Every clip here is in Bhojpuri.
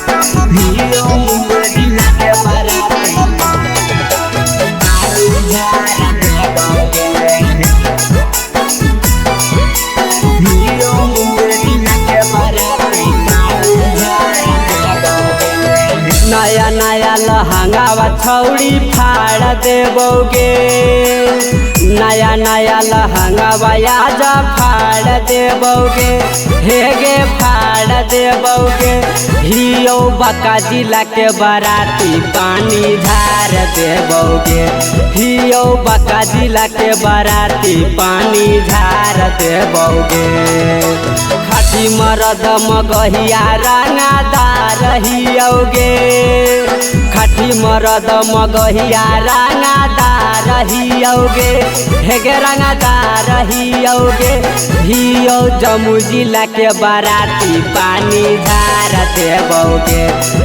हियो मुंगेर जिला के बराती पानी झार देबोगे। हियो मुंगेर जिला के बराती पानी झार देबोगे। नया नया लहंगावा छौड़ी फाड़ देबोगे। नया नया लहंगावा आजा फाड़ देबोगे। हेगे फाड़ देबोगे। हियो बका जिला के बराती पानी झार देबोगे। हियो बका जिला के बराती पानी झार देबोगे। खाटी मरद मगहिया रंगादार हियोगे। खाटी मरद मगहिया रंगादार हियोगे। हेगे रंगादार हियोगे। हियो जम्मू जिला के बराती पानी झार देबोगे।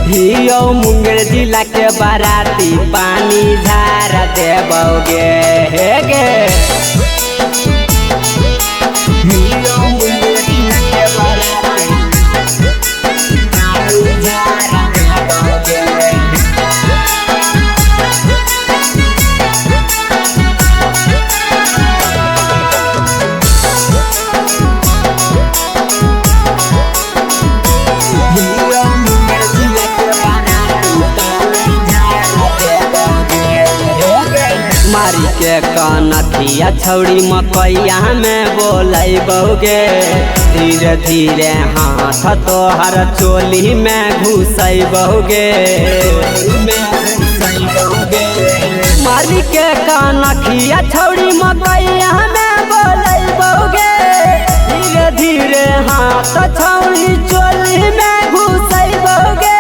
हियो मुंगेर जिला के बराती पानी झार देबोगे। हेगे हियो मुंगेर जिला के बराती पानी झार देबोगे। मारी के कनखिया छौड़ी मकैया में बोलैबोगे। धीरे धीरे हाथ तोहर चोली में घुसैबोगे। मारी के कनखिया छौड़ी मकैया में बोलैबोगे। धीरे धीरे हाथ छौड़ी चोली में घुसैबोगे।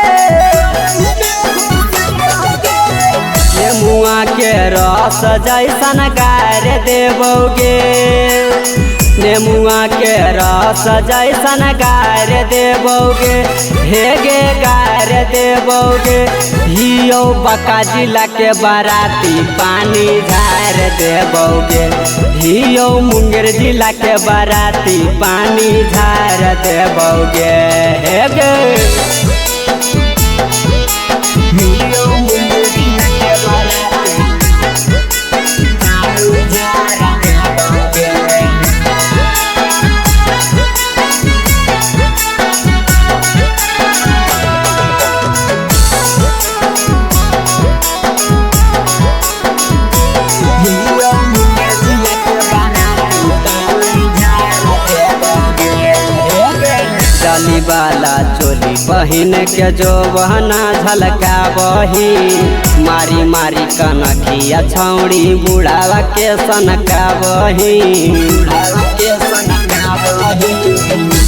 नेमुआ के रस जैसन गार देबोगे। नेमुआ के रस जैसन गार देबोगे। हेगे गार देबोगे। हियो बका जिला के बराती पानी झार देबोगे। हियो मुंगेर जिला के बराती पानी झार देबोगे। हेगे हियो मुंगेर जिला के बराती पानी झार देबोगे। डाली वाला चोली बहिन के जो बहना झलका बही। मारी मारी कनखिया छौड़ी बुढ़ावा के सनका बही।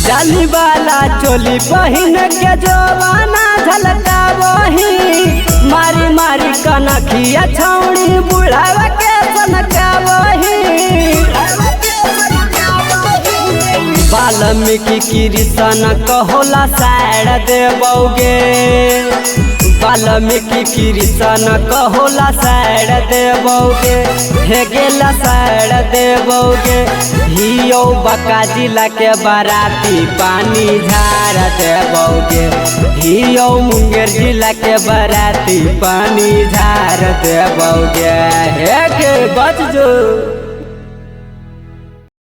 डाली वाला चोली बहिन के जो बहना झलका बही। मारी मारी कनखिया छौड़ी बुढ़ावा के सनका बही। वाल्मीकि कृष्ण कहोला साड़ देबोगे। वाल्मीकि कृष्ण कहोला साड़ देबोगे। हेगेला साड़ देबोगे। हियो बका जिला के बराती पानी झार देबोगे। हियो मुंगेर जिला के बराती पानी झार देबोगे। हेगे बच जो।